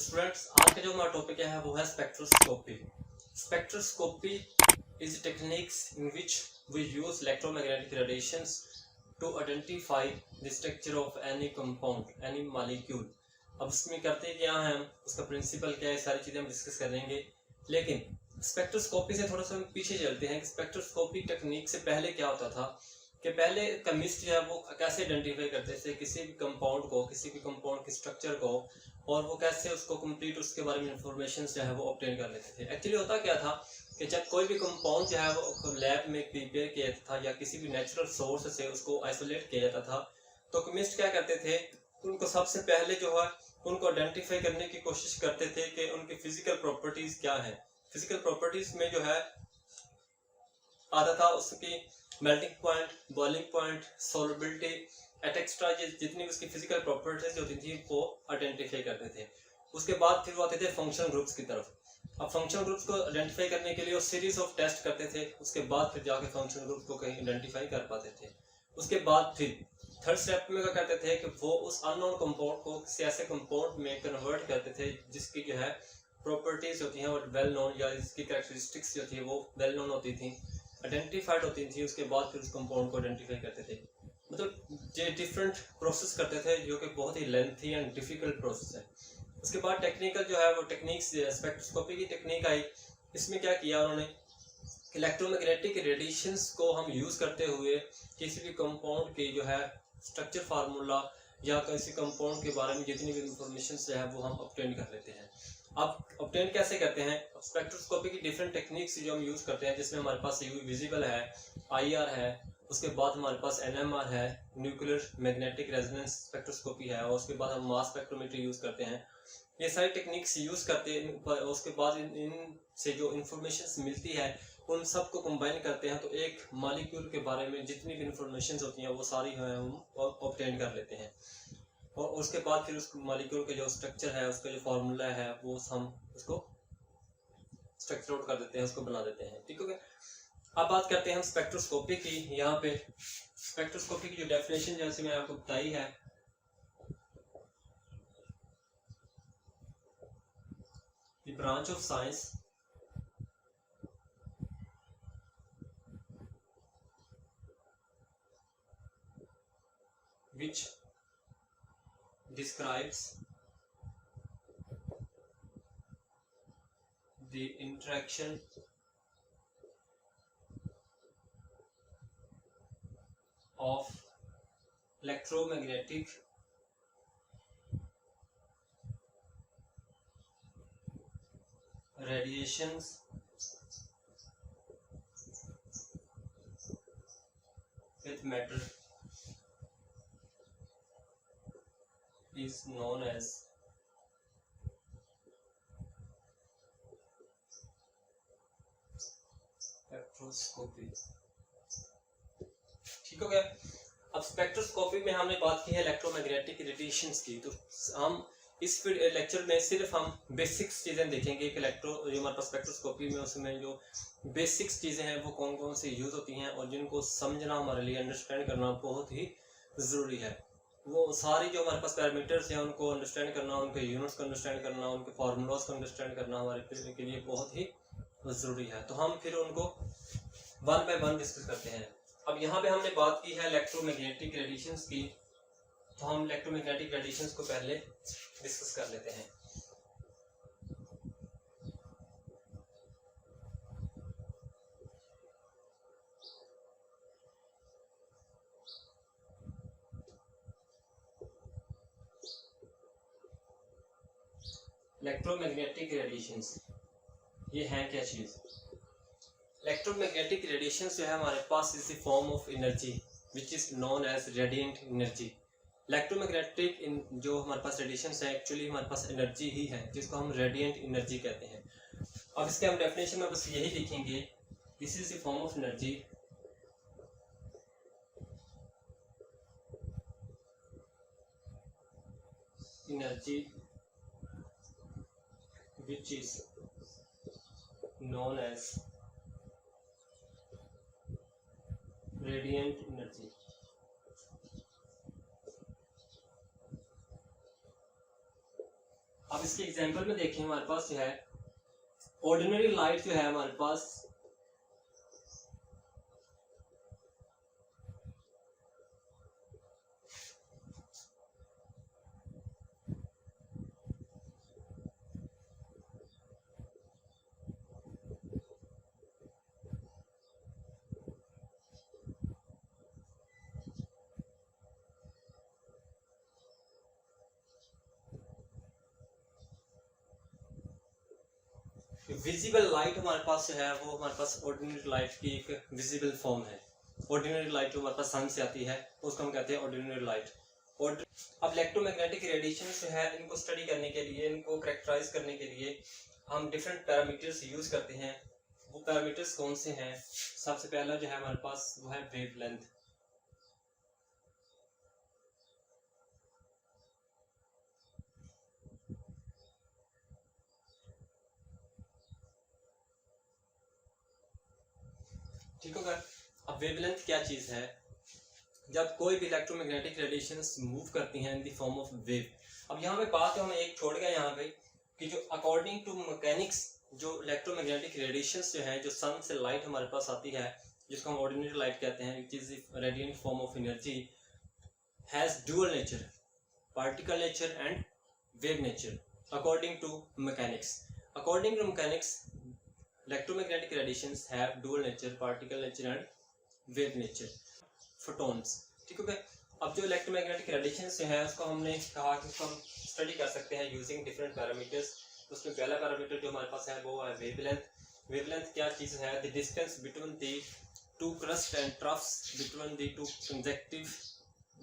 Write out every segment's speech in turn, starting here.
Students, आज का जो हमारा टॉपिक है वो है spectroscopy. Spectroscopy is techniques in which we use electromagnetic radiations to identify the structure of any compound, any molecule. अब इसमें करते क्या है, हम उसका प्रिंसिपल क्या है, सारी चीज़ें हम डिस्कस करेंगे। लेकिन स्पेक्ट्रोस्कोपी से थोड़ा सा हम पीछे चलते हैं कि स्पेक्ट्रोस्कोपी टेक्निक से पहले क्या होता था कि पहले केमिस्ट जो है वो कैसे आइडेंटिफाई करते थे किसी भी कंपाउंड को, किसी भी कंपाउंड के स्ट्रक्चर को, और वो कैसे उसको कंप्लीट उसके बारे में इंफॉर्मेशन जो है वो ऑब्टेन कर लेते थे। एक्चुअली होता क्या था कि जब कोई भी कंपाउंड जो है वो लैब में प्रिपेयर किया जाता था या किसी भी नेचुरल सोर्स से उसको आइसोलेट किया जाता था, तो केमिस्ट क्या करते थे, उनको सबसे पहले जो है उनको आइडेंटिफाई करने की कोशिश करते थे कि उनकी फिजिकल प्रॉपर्टीज क्या है। फिजिकल प्रॉपर्टीज में जो है आता था उसकी melting point, boiling point, solubility extra, जितनी उसकी फिजिकल प्रॉपर्टीज होती थी वो आइडेंटिफाई करते थे। उसके बाद फिर वो आते थे फंक्शन ग्रुप्स की तरफ। अब फंक्शन ग्रुप्स को आइडेंटिफाई करने के लिए वो सीरीज ऑफ टेस्ट करते थे, उसके बाद फिर जाके फंक्शन ग्रुप को कहीं आइडेंटिफाई कर पाते थे। उसके बाद फिर थर्ड स्टेप में क्या करते थे कि वो उस अननोन कंपाउंड को किसी ऐसे कंपाउंड में कन्वर्ट करते थे जिसकी जो है प्रॉपर्टीज होती हैं वो वेल नोन, या इसकी कैरेक्टरिस्टिक्स जो थी वो वेल नोन होती थी, आइडेंटिफाइड होती थी। उसके बाद फिर उस कंपाउंड को आइडेंटिफाई करते थे। मतलब ये डिफरेंट प्रोसेस करते थे जो कि बहुत ही लेंथी एंड डिफिकल्ट प्रोसेस है। उसके बाद टेक्निकल जो है वो टेक्निक्स स्पेक्ट्रोस्कोपी की टेक्निक आई। इसमें क्या किया उन्होंने, इलेक्ट्रोमैग्नेटिक रेडिएशंस को हम यूज़ करते हुए किसी भी कंपाउंड की जो है स्ट्रक्चर फार्मूला या किसी कंपाउंड के बारे में जितनी भी इंफॉर्मेशन जो है वो हम ऑब्टेन कर लेते हैं। अब ऑब्टेन कैसे करते हैं, स्पेक्ट्रोस्कोपी की डिफरेंट टेक्निक्स जो हम यूज़ करते हैं, जिसमें हमारे पास यूवी विजिबल है, आईआर है, उसके बाद हमारे पास एनएमआर है, न्यूक्लियर मैग्नेटिक रेजोनेंस स्पेक्ट्रोस्कोपी है, और उसके बाद हम मास स्पेक्ट्रोमेट्री यूज़ करते हैं। ये सारी टेक्निक्स यूज़ करते हैं। उसके बाद इन से जो इंफॉर्मेशन मिलती है उन सब को कंबाइन करते हैं, तो एक मॉलिक्यूल के बारे में जितनी भी इंफॉर्मेशन होती हैं वो सारी हम ऑब्टेन कर लेते हैं। और उसके बाद फिर उस मॉलिक्यूल का जो स्ट्रक्चर है, उसका जो फार्मूला है, वो हम उसको स्ट्रक्चर आउट कर देते हैं, उसको बना देते हैं। ठीक हो गया। अब बात करते हैं हम स्पेक्ट्रोस्कोपी की। यहाँ पे स्पेक्ट्रोस्कोपी की जो डेफिनेशन जैसे मैं आपको बताई है, the branch of science which describes the interaction of electromagnetic radiations with matter is known as spectroscopy. ठीक हो गया। अब स्पेक्ट्रोस्कोपी में हमने बात की है इलेक्ट्रोमैग्नेटिक रेडिएशंस की, तो हम इस लेक्चर में सिर्फ हम बेसिक्स चीज़ें देखेंगे कि इलेक्ट्रो जो हमारे पास स्पेक्ट्रोस्कोपी में उसमें जो बेसिक्स चीज़ें हैं वो कौन कौन से यूज़ होती हैं, और जिनको समझना हमारे लिए अंडरस्टैंड करना बहुत ही ज़रूरी है। वो सारी जो हमारे पास पैरामीटर्स हैं उनको अंडरस्टैंड करना, उनके यूनिट्स को अंडरस्टैंड करना, उनके फार्मूलाज को अंडरस्टैंड करना हमारे के लिए बहुत ही ज़रूरी है। तो हम फिर उनको वन बाय वन डिस्कस करते हैं। अब यहाँ पे हमने बात की है इलेक्ट्रोमैग्नेटिक रेडिएशंस की, तो हम इलेक्ट्रोमैग्नेटिक रेडिएशंस को पहले डिस्कस कर लेते हैं। इलेक्ट्रोमैग्नेटिक रेडिएशंस ये हैं क्या चीज़। इलेक्ट्रोमैग्नेटिक रेडिएशंस जो है हमारे पास is the form of energy which is known as radiant energy. Electromagnetic जो हमारे पास रेडिएशंस है एक्चुअली हमारे पास एनर्जी ही है, जिसको हम रेडिएंट एनर्जी कहते हैं। अब इसके हम डेफिनेशन में बस यही लिखेंगे, this is the form of energy which is known as radiant energy। अब इसके एग्जांपल में देखें, हमारे पास जो है ऑर्डिनरी लाइट जो है हमारे पास विजिबल लाइट हमारे पास जो है वो हमारे पास ऑर्डिनरी लाइट की एक विजिबल फॉर्म है। ऑर्डिनरी लाइट जो हमारे पास सन से आती है उसको हम कहते हैं ऑर्डिनरी लाइट। और अब इलेक्ट्रोमैग्नेटिक रेडिएशन जो है इनको स्टडी करने के लिए, इनको करेक्टराइज करने के लिए हम डिफरेंट पैरामीटर्स यूज करते हैं। वो पैरामीटर्स कौन से हैं? सबसे पहला जो है हमारे पास वो है वेवलेंथ। ठीक होगा। अब वेवलेंथ क्या चीज है? जब कोई भी इलेक्ट्रोमैग्नेटिक रेडिएशंस मूव करती हैं in the form of wave. अब यहाँ पे बात है, हमें एक छोड़ गया यहाँ पे कि जो अकॉर्डिंग टू मैकेनिक्स जो इलेक्ट्रोमैग्नेटिक रेडिएशंस जो है, जो सन से लाइट हमारे पास आती है जिसको हम ऑर्डिनरी लाइट कहते हैं, which is radiant form of energy, has dual nature, particle nature and wave nature according to mechanics. According to mechanics electromagnetic radiations have dual nature, particle nature and wave nature, photons। ठीक हो गया। अब जो electromagnetic radiations है उसको हमने कहा कि उसको हम स्टडी कर सकते हैं यूजिंग डिफरेंट पैरामीटर्स। उसमें पहला पैरामीटर जो हमारे पास है वो है वेवलेंथ। वेवलेंथ क्या चीज़ है? The distance between the two crust and troughs, between the two consecutive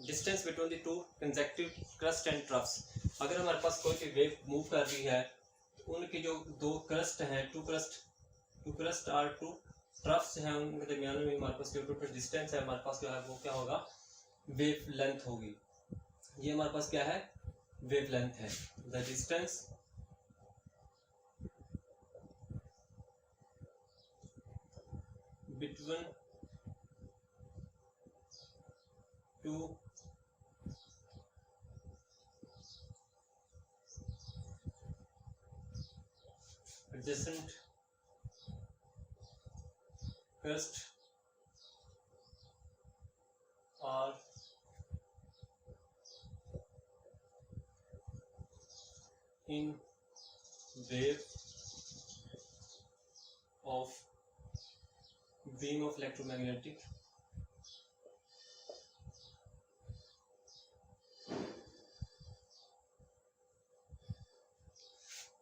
distance between the two consecutive crest and troughs. अगर हमारे पास कोई भी वेव मूव कर रही है तो उनकी जो दो क्रस्ट हैं, टू क्रस्ट और टू ट्रफ्स हैं, उनके दरमियान में हमारे पास जो टोटल डिस्टेंस है हमारे पास जो है वो क्या होगा? वेव लेंथ होगी। ये हमारे पास क्या है? वेव लेंथ है। The distance between two adjacent crust or in wave of beam of electromagnetic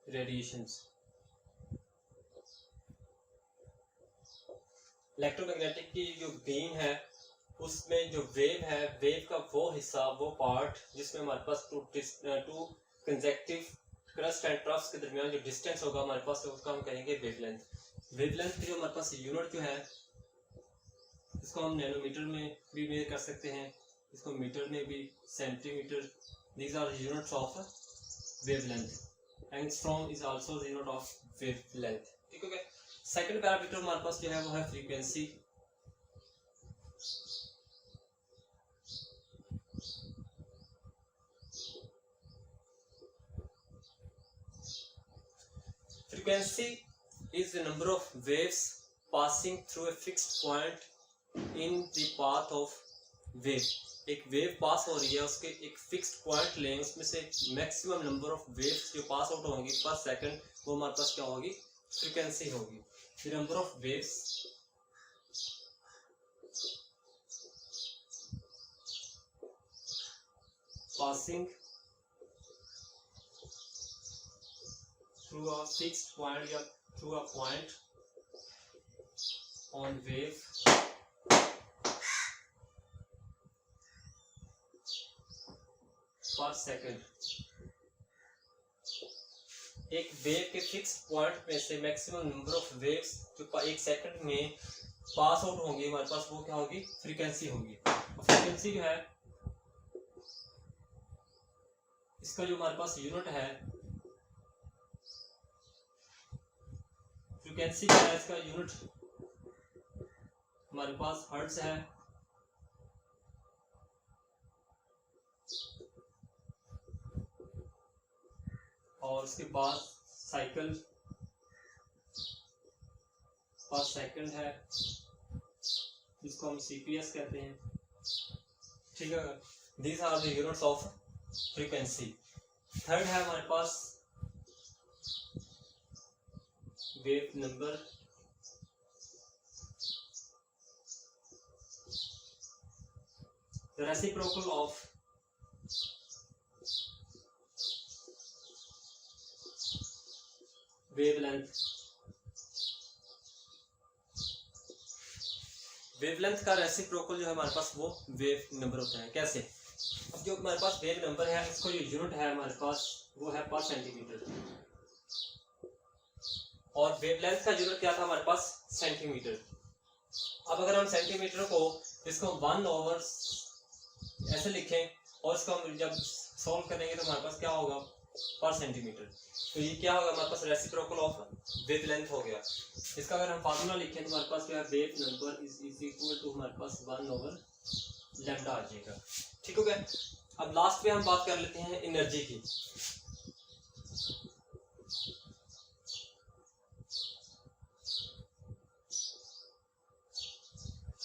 radiations। Electromagnetic की जो बीम है उसमें जो वेव है, वेव का वो हिस्सा, वो पार्ट जिसमें हमारे पास two consecutive crest and troughs के दरमियान जो डिस्टेंस होगा हमारे पास, तो उसका हम कहेंगे वेवलेंथ। वेवलेंथ की जो हमारे पास यूनिट जो है इसको हम नैनोमीटर में भी मेजर कर सकते हैं, इसको मीटर में भी, centimetre. These are units of wavelength. Angstrom is also the unit of wavelength. ठीक है। सेकंड पैरामीटर हमारे पास जो है वो है frequency. Frequency is the number of waves passing through a fixed point in the path of wave। एक wave पास हो रही है, उसके एक फिक्स्ड पॉइंट लें, उसमें से मैक्सिमम नंबर ऑफ वेव्स जो पास आउट होंगी पर सेकंड, वो हमारे पास क्या होगी? फ्रीक्वेंसी होगी। The number of waves passing through a fixed point या through a point on wave per second। एक वेव के फिक्स पॉइंट में से मैक्सिमम नंबर ऑफ वेव्स जो एक सेकंड में पास आउट होंगी हमारे पास, वो क्या होगी? फ्रीक्वेंसी होगी। फ्रीक्वेंसी जो है इसका जो हमारे पास यूनिट है, फ्रीक्वेंसी क्या है? इसका यूनिट हमारे पास हर्ट्ज है। और उसके बाद साइकिल पर सेकंड है, इसको हम CPS कहते हैं, ठीक है। These are the units of frequency. Third है हमारे पास wave number, the reciprocal of wavelength. Wavelength का रेसिप्रोकल जो है हमारे पास वो वेव नंबर होता है। कैसे? अब जो हमारे पास वेव नंबर है उसको जो यूनिट है हमारे पास वो है पर सेंटीमीटर, और वेवलेंथ का यूनिट क्या था हमारे पास? सेंटीमीटर। अब अगर हम सेंटीमीटर को इसको 1/, ऐसे लिखें और इसको हम जब सॉल्व करेंगे तो हमारे पास क्या होगा? पर सेंटीमीटर। तो ये क्या होगा? हमारे पास रेसिप्रोकल ऑफ वेवलेंथ हो गया। इसका अगर हम फार्मूला लिखें तो हमारे पास क्या है? Wave number is equal to हमारे पास 1/λ आ जाएगा। ठीक हो गया। अब लास्ट में हम बात कर लेते हैं एनर्जी की।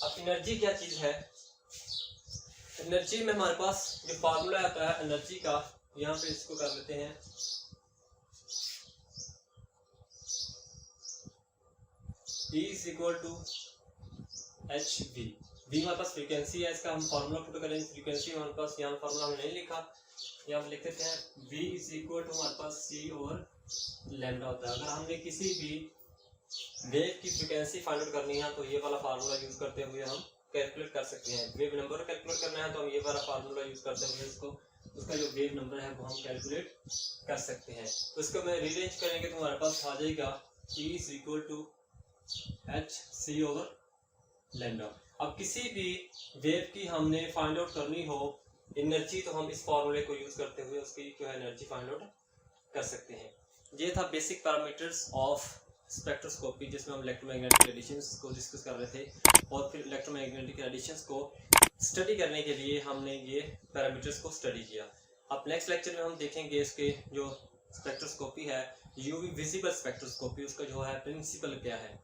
अब एनर्जी क्या चीज है? एनर्जी में हमारे पास जो फार्मूला आता है एनर्जी का, यहाँ पे इसको कर लेते हैं E is equal to HV। V हमारे पास फ्रीक्वेंसी है, इसका हम फार्मूला पुट करेंगे। फ्रीक्वेंसी हमारे पास यहाँ फार्मूला हमने नहीं लिखा, यहाँ हम लिख देते हैं V इज इक्वल टू हमारे पास C और लैम्डा होता है। अगर हमने किसी भी वेव की फ्रीक्वेंसी फाइंड आउट करनी है तो ये वाला फार्मूला यूज करते हुए हम कैलकुलेट कर सकते हैं। वेव नंबर कैलकुलेट करना है तो हम ये वाला फार्मूला यूज करते हुए इसको, उसका जो वेव नंबर है वो हम कैलकुलेट कर सकते हैं। तो इसको मैं रीअरेंज करेंगे तो हमारे पास आ जाएगा E is equal to HC over lambda. अब किसी भी वेव की हमने फाइंड आउट करनी हो एनर्जी तो हम इस फार्मूले को यूज करते हुए उसकी जो है एनर्जी फाइंड आउट कर सकते हैं। ये था बेसिक पैरामीटर्स ऑफ स्पेक्ट्रोस्कोपी, जिसमें हम इलेक्ट्रोमैग्नेटिक रेडिएशंस को डिस्कस कर रहे थे, और फिर इलेक्ट्रोमैग्नेटिक रेडिएशंस को स्टडी करने के लिए हमने ये पैरामीटर्स को स्टडी किया। अब नेक्स्ट लेक्चर में हम देखेंगे इसके जो स्पेक्ट्रोस्कोपी है, यूवी विजिबल स्पेक्ट्रोस्कोपी, उसका जो है प्रिंसिपल क्या है।